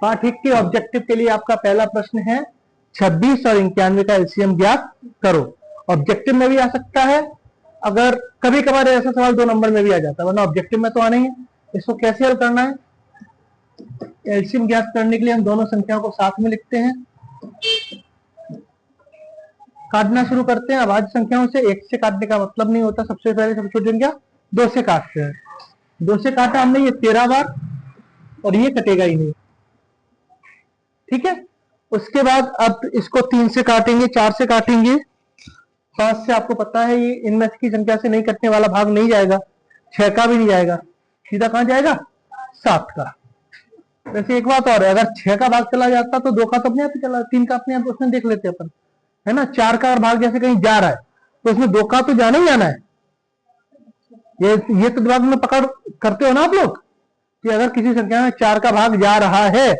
Part 1 के objective के लिए आपका पहला प्रश्न है 26 और 91 का एलसीएम ज्ञात करो। ऑब्जेक्टिव में भी आ सकता है, अगर कभी कभार ऐसा सवाल 2 नंबर में भी आ जाता है, वरना ऑब्जेक्टिव में तो आना ही है। इसको कैसे हल करना है? एलसीएम ज्ञात करने के लिए हम दोनों संख्याओं को साथ में लिखते हैं, काटना शुरू करते हैं। अभाज्य संख्याओं से 1 से काटने का मतलब नहीं होता। सबसे पहले सबसे छोटी संख्या 2 से काटते हैं। 2 से काटा हमने ये 13 बार और ये कटेगा ही नहीं, ठीक है। उसके बाद अब इसको 3 से काटेंगे, 4 से काटेंगे, 5 से आपको पता है ये इनमें की संख्या से नहीं कटने वाला भाग नहीं जाएगा, 6 का भी नहीं जाएगा, सीधा कहां जाएगा? 7 का। वैसे एक बात और है, अगर 6 का भाग चला जाता तो 2 का तो अपने आप ही चला, 3 का अपने आप उसमें देख लेते अपन, है ना। 4 का भाग जैसे कहीं जा रहा है तो उसमें 2 का तो जाना ही जाना है। ये तो दिमाग में पकड़ करते हो ना आप लोग कि अगर किसी संख्या में 4 का भाग जा रहा है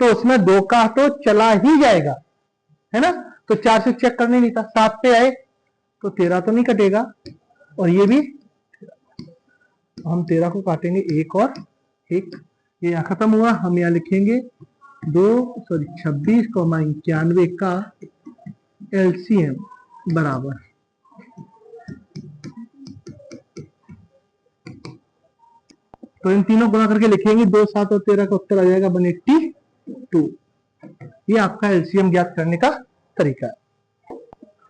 तो उसमें 2 का तो चला ही जाएगा, है ना। तो 4 से चेक करने नहीं था, 7 पे आए तो 13 तो नहीं कटेगा, और ये भी हम 13 को काटेंगे 1 और 1, ये यहां खत्म हुआ। हम यहां लिखेंगे 26, 91 का एलसीएम बराबर, तो इन तीनों गुणा करके लिखेंगे 2, 7 और 13 का उत्तर आ जाएगा 182। ये आपका एलसीएम ज्ञात करने का तरीका है।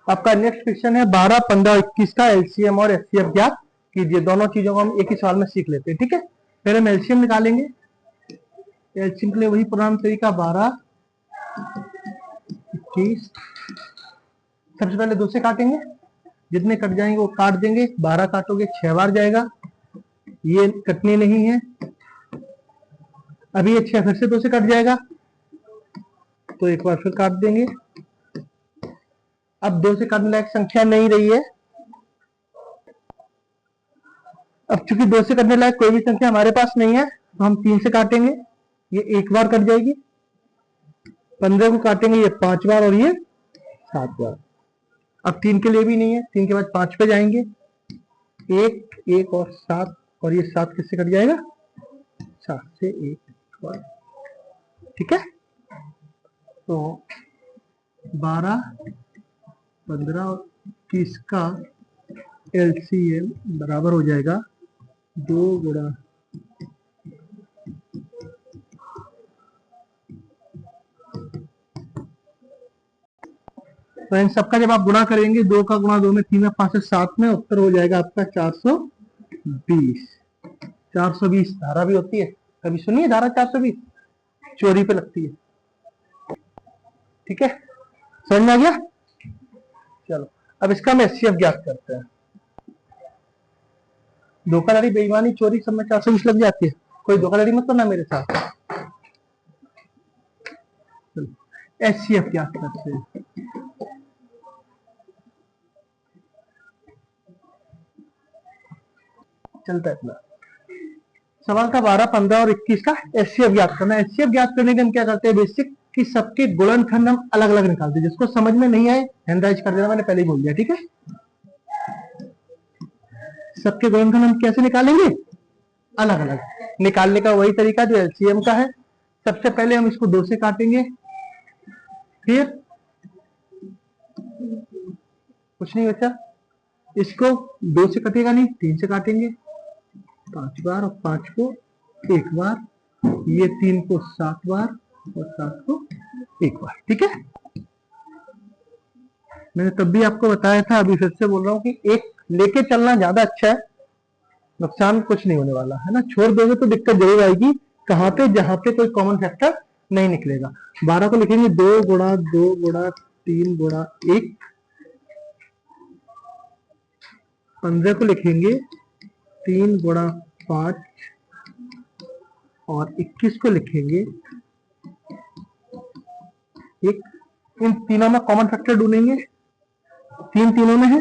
आपका नेक्स्ट क्वेश्चन है 12, 15 और 21 का एलसीएम और एचसीएफ ज्ञात कीजिए। दोनों चीजों को हम एक ही सवाल में सीख लेते हैं, ठीक है। पहले हम एलसीएम निकालेंगे। एलसीएम के लिए वही पुराना तरीका, 12, 21। सबसे पहले 2 से काटेंगे, जितने कट जाएंगे वो काट देंगे। 12 काटोगे 6 बार जाएगा, ये कटने नहीं है। अभी ये 6 फिर से 2 से कट जाएगा तो एक बार फिर काट देंगे। अब 2 से काटने लायक संख्या नहीं रही है। अब चूंकि 2 से कटने लायक कोई भी संख्या हमारे पास नहीं है तो हम 3 से काटेंगे, ये 1 बार कट जाएगी। 15 को काटेंगे, ये 5 बार और ये 7 बार। अब 3 के लिए भी नहीं है, 3 के बाद 5 पे जाएंगे, 1, 1 और 7, और ये 7 किससे कट जाएगा? 7 से 1 बार, ठीक है। तो 12, 15 और 21 का एलसीएम बराबर हो जाएगा 2 गुणा तो इन सबका जब आप गुणा करेंगे, 2 का गुणा 2 में, 3 में, 5 से 7 में, उत्तर हो जाएगा आपका 420। 420 धारा भी होती है, कभी सुनिए धारा 420? चोरी पे लगती है, ठीक है। समझ में आ गया? चलो अब इसका हम एचसीएफ ज्ञात करते हैं। धोखाधड़ी, बेईमानी, चोरी सब में 420 लग जाती है। कोई धोखाधड़ी मत करना मेरे साथ। एचसीएफ ज्ञात करते हैं। चलता है इतना। सवाल था 12, 15 और 21 का एचसीएफ ज्ञात करना। एचसीएफ ज्ञात करने के हम क्या करते हैं, बेसिक कि सबके गुणनखंड हम अलग अलग निकालते हैं। जिसको समझ में नहीं आए हैंडराइज कर देना, मैंने पहले ही बोल दिया, ठीक है। सबके गुणनखंड हम कैसे निकालेंगे? अलग अलग। निकालने का वही तरीका जो एलसीएम का है। सबसे पहले हम इसको 2 से काटेंगे, फिर कुछ नहीं बचा, इसको 2 से कटेगा नहीं, 3 से काटेंगे 5 बार, और 5 को 1 बार, ये 3 को 7 बार और 7 को 1 बार, ठीक है। मैंने तब भी आपको बताया था, अभी फिर से बोल रहा हूं कि एक लेके चलना ज्यादा अच्छा है, नुकसान कुछ नहीं होने वाला है ना। छोड़ दोगे तो दिक्कत जरूर आएगी। कहां पे? जहां पे कोई कॉमन फैक्टर नहीं निकलेगा। 12 को लिखेंगे 2 गुणा 2 गुणा 3 गुणा 1। 15 को लिखेंगे 3 गुणा 5, और 21 को लिखेंगे 1। इन तीनों में कॉमन फैक्टर ढूंढेंगे, 3 तीनों में है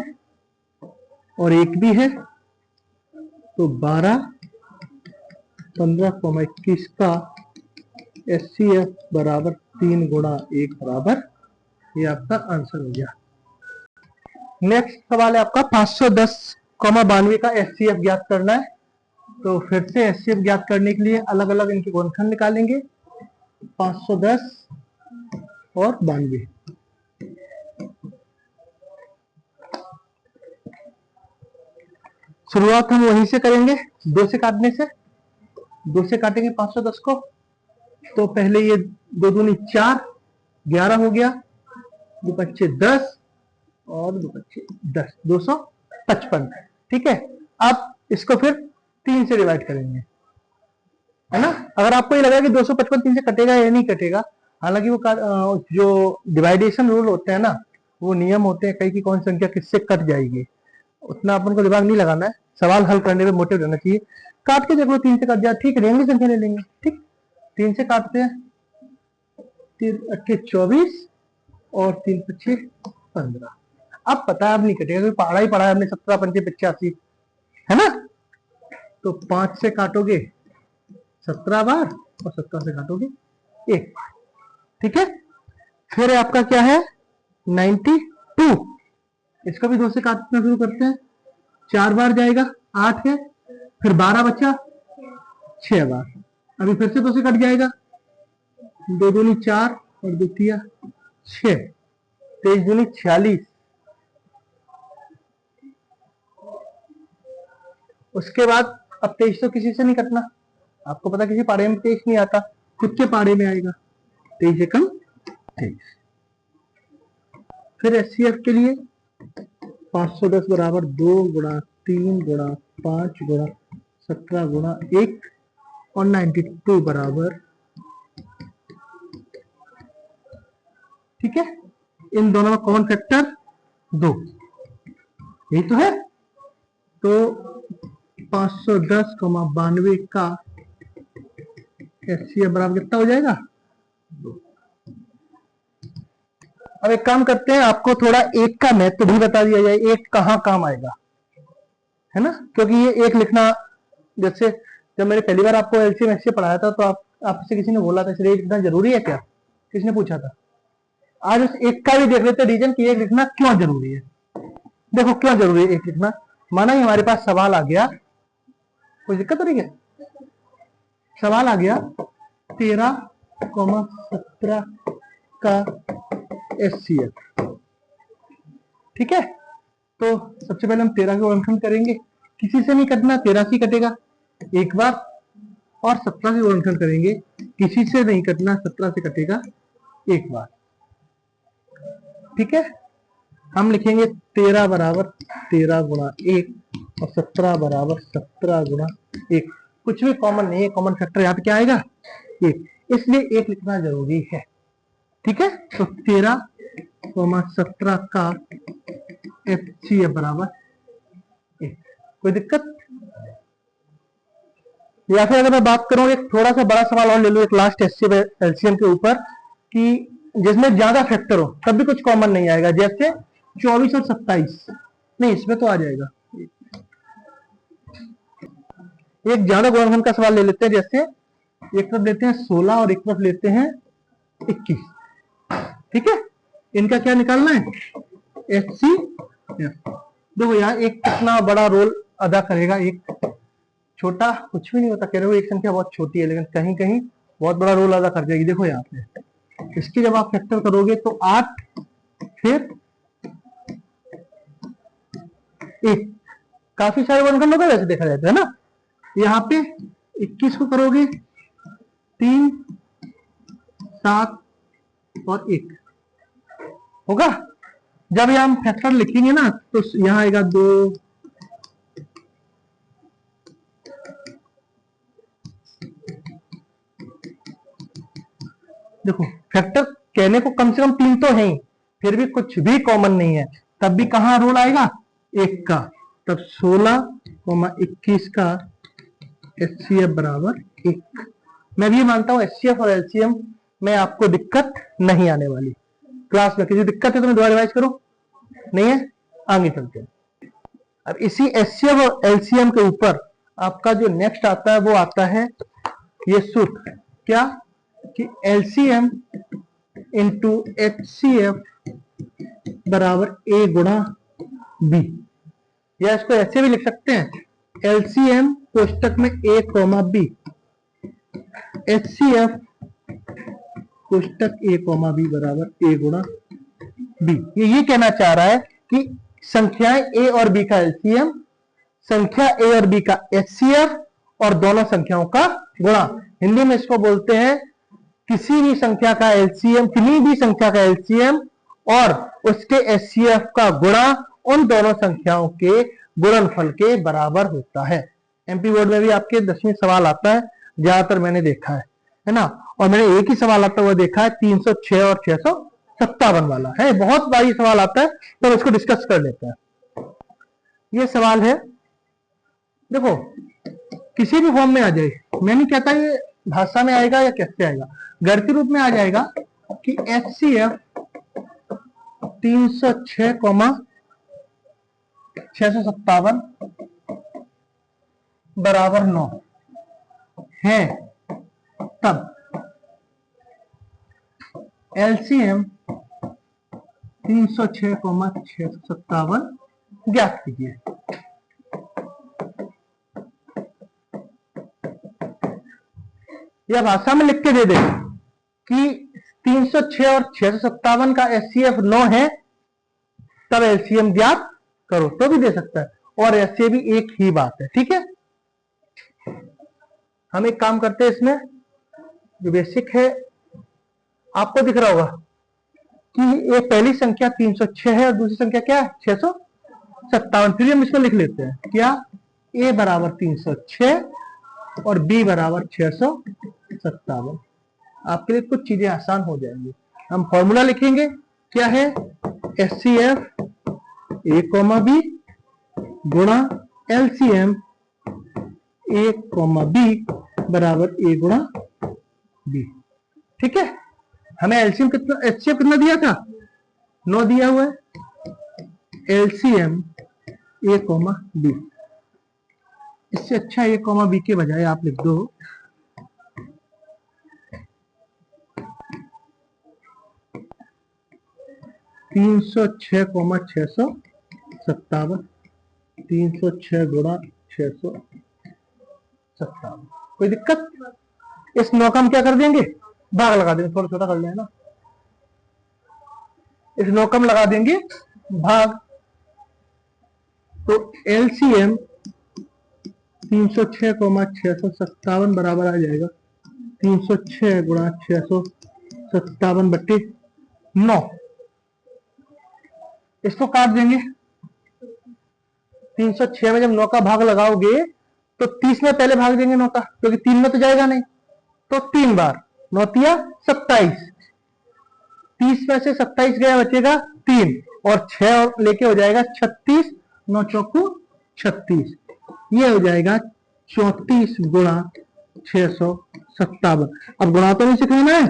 और 1 भी है, तो 12, 15, 21 का एचसीएफ बराबर 3 गुणा 1 बराबर, ये आपका आंसर हो गया। नेक्स्ट सवाल है आपका 510, 92 का एचसीएफ ज्ञात करना है। तो फिर से एचसीएफ ज्ञात करने के लिए अलग अलग इनके गुणनखंड निकालेंगे। 510 और 92। शुरुआत हम वहीं से करेंगे, 2 से काटने से। 2 से काटेंगे 510 को, तो पहले ये 2 दूनी 4, 11 हो गया, 2 पच्चे 10 और 2 पच्चे 10, 255। ठीक है, अब इसको फिर 3 से डिवाइड करेंगे, है ना। अगर आपको ये लगा कि 255 3 से कटेगा या नहीं कटेगा, हालांकि वो जो डिवाइडेशन रूल होते हैं ना, वो नियम होते हैं कई की कौन संख्या किससे कट जाएगी, उतना अपन को दिमाग नहीं लगाना है, सवाल हल करने में मोटिव रहना चाहिए। काट के देख लो 3 से कट जाए, ठीक, रेंगली संख्या ले लेंगे। ठीक, 3 से काटते हैं, 3 अट्ठे 24 और 3 पच्चे 15। अब पता है अब नहीं कटेगा क्योंकि पढ़ा ही पढ़ा है हमने, 17 पंचे 85, है ना। तो 5 से काटोगे 17 बार और 17 से काटोगे 1 बार। ठीक है, फिर आपका क्या है 92, इसका भी 2 से काटना शुरू करते हैं, 4 बार जाएगा, 8 है, फिर 12 बचा, 6 बार, अभी फिर से 2 से कट जाएगा, 2 दूनी 4 और 2 तिया 6, 23 दूनी 46। उसके बाद अब 23 तो किसी से नहीं कटना, आपको पता किसी पाड़े में 23 नहीं आता, खुद के पाड़े में आएगा, 23 एकम 23। फिर एचसीएफ के लिए 510 बराबर 2 गुणा 3 गुणा 5 गुणा 17 गुणा 1 और 92 बराबर, ठीक है, इन दोनों में कॉमन फैक्टर 2, यही तो है। तो 510, 92 का एचसीएफ बराबर कितना हो जाएगा 2। अब एक काम करते हैं, आपको थोड़ा एक का महत्व भी बता दिया जाए, एक कहाँ काम आएगा, है ना, क्योंकि ये एक लिखना, जैसे जब मैंने पहली बार आपको एलसीएम एचसीएफ पढ़ाया था तो आपसे किसी ने बोला था इसलिए एक लिखना जरूरी है क्या, किसने पूछा था। आज उस एक का भी देख लेते हैं रीजन कि एक लिखना क्यों जरूरी है। देखो क्यों जरूरी है एक लिखना, माना ही हमारे पास सवाल आ गया, कोई दिक्कत तो नहीं है, सवाल आ गया 13,17 का एचसीएफ। ठीक है, तो सबसे पहले हम 13 का गुणनखंड करेंगे, किसी से नहीं कटना, 13 से कटेगा एक बार, और 17 से गुणनखंड करेंगे, किसी से नहीं कटना, 17 से कटेगा एक बार। ठीक है, हम लिखेंगे 13 बराबर 13 गुणा 1 और 17 बराबर 17 गुणा 1। कुछ भी कॉमन नहीं है, कॉमन फैक्टर यहाँ पे क्या आएगा 1, इसलिए 1 लिखना जरूरी है। ठीक है, तो 13,17 का एचसीएफ बराबर 1। कोई दिक्कत, या फिर अगर मैं बात करूं एक थोड़ा सा बड़ा सवाल और ले लो, एक लास्ट एचसीएफ एलसीएम के ऊपर, कि जिसमें ज्यादा फैक्टर हो तब भी कुछ कॉमन नहीं आएगा, जैसे 24 और 27, नहीं इसमें तो आ जाएगा। एक ज्यादा गुणनखंड का सवाल ले लेते हैं, जैसे एक तरफ लेते हैं 16 और एक तरफ लेते हैं 21। ठीक है, इनका क्या निकालना है एचसीएफ। देखो यार एक कितना बड़ा रोल अदा करेगा, एक छोटा कुछ भी नहीं होता, कह रहे हो एक संख्या बहुत छोटी है लेकिन कहीं कहीं बहुत बड़ा रोल अदा कर जाएगी। देखो यहाँ पे इसकी जब आप फैक्टर करोगे तो 8 फिर 1, काफी सारे गुणनखंड होगा वैसे देखा जाता है ना। यहाँ पे 21 को करोगे 3, 7 और 1 होगा। जब यहाँ हम फैक्टर लिखेंगे ना तो यहाँ आएगा 2, देखो फैक्टर कहने को कम से कम 3 तो है ही, फिर भी कुछ भी कॉमन नहीं है, तब भी कहाँ रोल आएगा 1 का, तब 16,21 का एचसीएफ बराबर 1। मैं भी मानता हूं एचसीएफ और एलसीएम में आपको दिक्कत नहीं आने वाली, क्लास में किसी दिक्कत है तो मैं दोबारा रिवाइज करूं, नहीं है, आगे चलते हैं। अब इसी एचसीएफ और एलसीएम के ऊपर आपका जो नेक्स्ट आता है वो आता है ये सूत्र, क्या कि एलसीएम इंटू एचसीएफ बराबर ए गुणा बी, या इसको ऐसे भी लिख सकते हैं एलसीएम कोष्टक में ए कॉमा बी, एचसीएफ कोष्टक ए कॉमा बी बराबर ए गुणा बी। ये कहना चाह रहा है कि संख्याएं ए और बी का एलसीएम, संख्या ए और बी का एचसीएफ और दोनों संख्याओं का गुणा। हिंदी में इसको बोलते हैं किसी भी संख्या का एलसीएम, किसी भी संख्या का एलसीएम और उसके एचसीएफ का गुणा उन दोनों संख्याओं के गुणनफल के बराबर होता है। एमपी बोर्ड में भी आपके 10वीं सवाल आता है, ज्यादातर मैंने देखा है ना। और मैंने एक ही सवाल आता हुआ देखा है 306 और 657 वाला है, बहुत बारी सवाल आता है, तो इसको डिस्कस कर लेते हैं। ये सवाल है, देखो किसी भी फॉर्म में आ जाए, मैं नहीं कहता ये भाषा में आएगा या कैसे आएगा, गणितीय रूप में आ जाएगा कि एचसीएफ 306, 657 बराबर 9 है, तब एलसीएम 306, 657 ज्ञात कीजिए। या भाषा में लिख के दे दे कि 306 और 657 का एचसीएफ 9 है, तब एलसीएम ज्ञात करो, तो भी दे सकता है, और ऐसे भी एक ही बात है। ठीक है, हम एक काम करते हैं, इसमें जो बेसिक है आपको दिख रहा होगा कि ये पहली संख्या 306 है और दूसरी संख्या क्या है 657। फिर हम इसको लिख लेते हैं, क्या a बराबर 306 और b बराबर 657। आपके लिए कुछ चीजें आसान हो जाएंगी। हम फॉर्मूला लिखेंगे, क्या है, एचसीएफ a, b गुणा एलसीएम a, b बराबर a गुणा b। ठीक है, हमें एलसीएम कितना, एचसीएफ कितना दिया था, 9 दिया हुआ है। एलसीएम a, b, इससे अच्छा a, b के बजाय आप लिख दो 306, 657, 306 गुणा 657। कोई दिक्कत? इस 9 का हम क्या कर देंगे, भाग लगा देंगे, थोड़ा छोटा कर लेना, इस 9 का हम लगा देंगे भाग, तो एलसीएम 306, 657 बराबर आ जाएगा 306 गुणा 657 बट्टे 9। इसको काट देंगे, 306 में जब 9 का भाग लगाओगे तो 30 में पहले भाग देंगे 9 का, क्योंकि 3 में तो जाएगा नहीं, तो 3 बार 9 तिया 27, 30 में से 27 गया, बचेगा 3 और 6 और लेके हो जाएगा 36, 9 चौकू 36, ये हो जाएगा 34 गुणा 657। अब गुणा तो नहीं सिखाना है,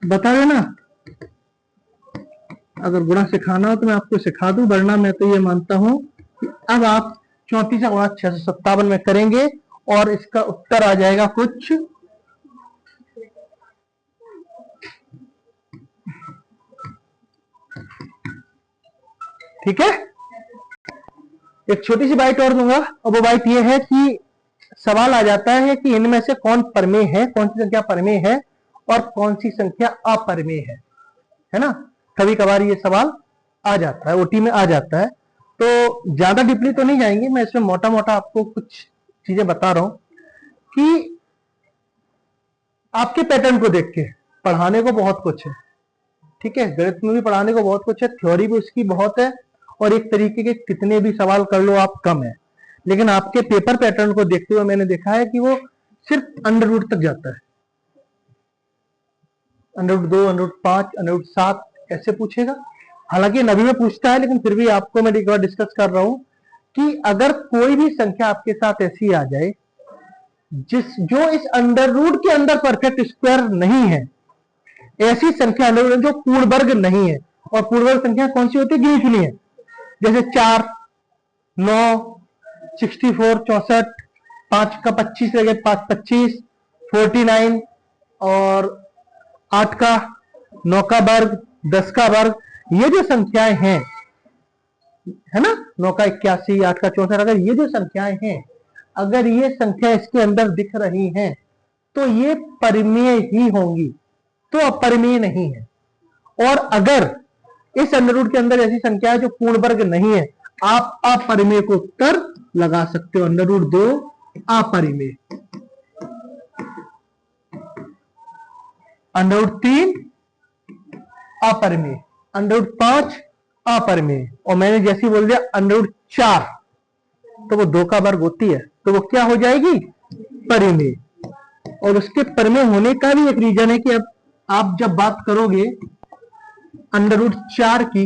बता देना, अगर गुणा सिखाना हो तो मैं आपको सिखा दूं, वरना मैं तो ये मानता हूं कि अब आप 34 गुणा 657 में करेंगे और इसका उत्तर आ जाएगा कुछ ठीक है। एक छोटी सी बाइट और दूंगा, और वो बाइट ये है कि सवाल आ जाता है कि इनमें से कौन परमेय है, कौन सी संख्या परमेय है और कौन सी संख्या अपरमेय है ना। कभी कभार ये सवाल आ जाता है, ओटी में आ जाता है, तो ज्यादा डीपली तो नहीं जाएंगे, मैं इसमें मोटा मोटा आपको कुछ चीजें बता रहा हूं कि आपके पैटर्न को देख के पढ़ाने को बहुत कुछ है। ठीक है, गणित में भी पढ़ाने को बहुत कुछ है, थ्योरी भी उसकी बहुत है, और एक तरीके के कितने भी सवाल कर लो आप कम है, लेकिन आपके पेपर पैटर्न को देखते हुए मैंने देखा है कि वो सिर्फ अंडर रूट तक जाता है, under root 2, under root 5, under root 7 ऐसे पूछेगा। हालांकि नवी में पूछता है, लेकिन फिर भी आपको मैं एक बार डिस्कस कर रहा हूं कि अगर कोई भी संख्या आपके साथ ऐसी आ जाए जो इस अंडर रूट के अंदर परफेक्ट स्क्वायर नहीं है, ऐसी संख्या अंडर रूट जो पूर्ण वर्ग नहीं है, और पूर्ण वर्ग संख्या कौन सी होती है, गिनी चुनी है, जैसे 4, 9, 64, 64, 5 का 25 रह गए, 5 25, 49 और 8 का 9 का वर्ग, 10 का वर्ग, ये जो संख्याएं हैं है ना, 9 का 81, 8 का 64, अगर ये जो संख्याएं हैं, अगर ये संख्या इसके अंदर दिख रही हैं तो ये परिमेय ही होंगी। तो अपरिमेय नहीं है। और अगर इस अंडर रूट के अंदर ऐसी संख्या है जो पूर्ण वर्ग नहीं है, आप अपरिमेय को उत्तर लगा सकते हो। अंडर रूट 2 अपरिमेय, अंडर रूट 3 अपरिमेय, अंडर रूट 5 अपरिमेय, और मैंने जैसे बोल दिया अंडर रूट 4 तो वो 2 का वर्ग होती है, तो वो क्या हो जाएगी, परिमेय। और उसके परिमेय होने का भी एक रीजन है कि अब आप जब बात करोगे अंडर रूट 4 की,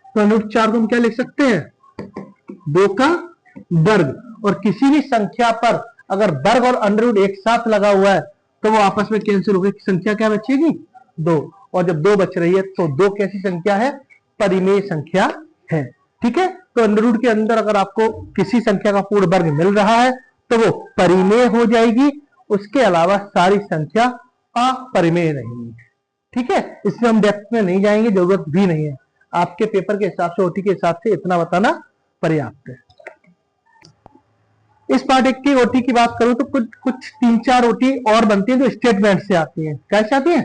तो अंडर रूट 4 को हम क्या लिख सकते हैं, 2 का वर्ग। और किसी भी संख्या पर अगर वर्ग और अंडर रूट एक साथ लगा हुआ है तो वो आपस में कैंसिल हो गई, संख्या क्या बचेगी, 2। और जब 2 बच रही है तो 2 कैसी संख्या है, परिमेय संख्या है। ठीक है, तो अंडर रूट के अंदर अगर आपको किसी संख्या का पूर्ण वर्ग मिल रहा है तो वो परिमेय हो जाएगी, उसके अलावा सारी संख्या अपरिमेय रहेगी। ठीक है, इसमें हम डेप्थ में नहीं जाएंगे, जरूरत भी नहीं है। आपके पेपर के हिसाब से, ओटी के हिसाब से इतना बताना पर्याप्त है। इस पार्ट 1 की ओटी की बात करूं तो कुछ 3-4 ओटी और बनती है जो स्टेटमेंट से आती है। कैसे आती है,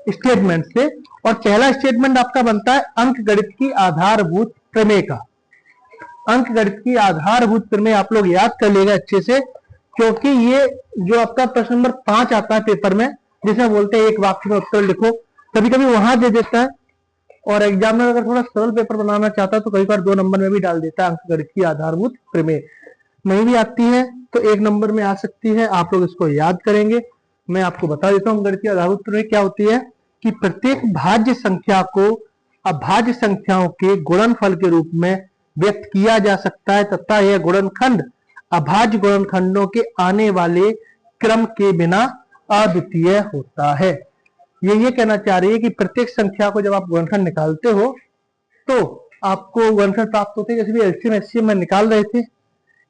स्टेटमेंट से। और पहला स्टेटमेंट आपका बनता है अंक गणित की आधारभूत प्रमेय का। अंक गणित की आधारभूत प्रमेय आप लोग याद कर लेगा अच्छे से, क्योंकि ये जो आपका प्रश्न नंबर 5 आता है पेपर में, जिसे बोलते हैं एक वाक्य में उत्तर लिखो, कभी कभी वहां दे देता है, और एग्जामिनर अगर थोड़ा सरल पेपर बनाना चाहता है तो कई बार 2 नंबर में भी डाल देता है अंक गणित की आधारभूत प्रमेय। नहीं भी आती है तो 1 नंबर में आ सकती है, आप लोग इसको याद करेंगे। मैं आपको बता देता हूँ गणित की आधारभूत प्रमेय क्या होती है, कि प्रत्येक भाज्य संख्या को अभाज्य संख्याओं के गुणनफल के रूप में व्यक्त किया जा सकता है, तथा यह गुणनखंड अभाज्य गुणनखंडों के आने वाले क्रम के बिना अद्वितीय होता है। ये कहना चाह रही है कि प्रत्येक संख्या को जब आप गुणनखंड निकालते हो तो आपको गुणनखंड प्राप्त होते हैं। जैसे भी एलसीएम एचसीएम में निकाल रहे थे,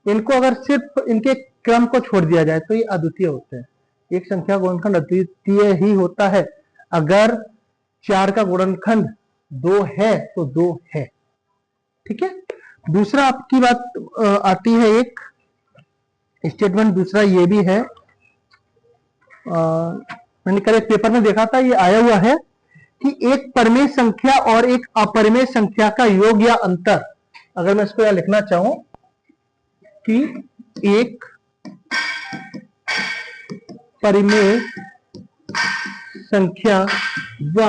इनको अगर सिर्फ इनके क्रम को छोड़ दिया जाए तो ये अद्वितीय होते हैं। एक संख्या गुणनखंड अद्वितीय ही होता है अगर 4 का गुणनखंड 2 है तो 2 है। ठीक है, दूसरा आपकी बात आती है, एक स्टेटमेंट दूसरा ये भी है, मैंने कल एक पेपर में देखा था, ये आया हुआ है कि एक परिमेय संख्या और एक अपरिमेय संख्या का योग या अंतर, अगर मैं इसको यहां लिखना चाहूं कि एक परिमेय संख्या व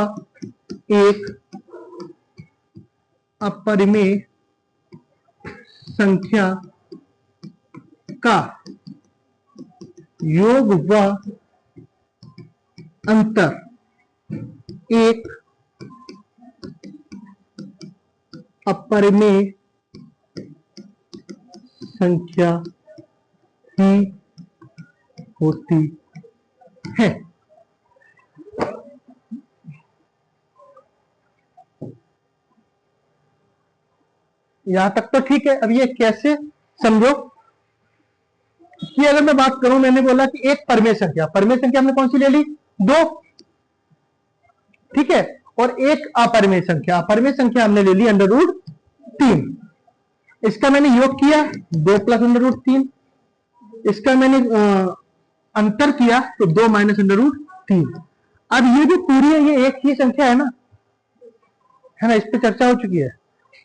एक अपरिमेय संख्या का योग व अंतर एक अपरिमेय संख्या ही होती है। यहां तक तो ठीक है। अब ये कैसे समझो कि अगर मैं बात करूं, मैंने बोला कि एक परिमेय संख्या हमने कौन सी ले ली, 2, ठीक है, और एक अपरिमेय संख्या हमने ले ली अंडर रूट 3। इसका मैंने योग किया 2 प्लस अंडर रूट 3, इसका मैंने अंतर किया तो 2 माइनस अंडर रूट 3। अब ये भी पूरी है, ये एक ही संख्या है ना, इस पे चर्चा हो चुकी है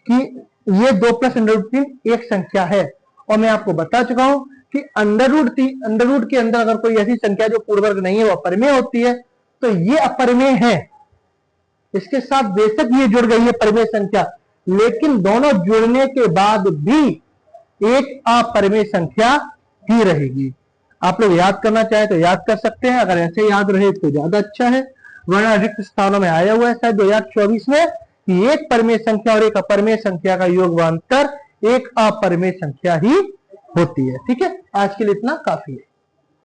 कि ये 2 प्लस अंडर रूट 3 एक संख्या है। और मैं आपको बता चुका हूं कि अंडर रूट के अंदर अगर कोई ऐसी संख्या जो पूर्ण वर्ग नहीं है वो अपरिमेय होती है, तो ये अपरिमेय है। इसके साथ बेशक ये जुड़ गई है परिमेय संख्या, लेकिन दोनों जुड़ने के बाद भी एक अपरिमेय संख्या ही रहेगी। आप लोग याद करना चाहे तो याद कर सकते हैं, अगर ऐसे याद रहे तो ज्यादा अच्छा है, वरना रिक्त स्थानों में आया हुआ है शायद 2024 में कि एक परिमेय संख्या और एक अपरिमेय संख्या का योग व अंतर एक अपरिमेय संख्या ही होती है। ठीक है, आज के लिए इतना काफी है।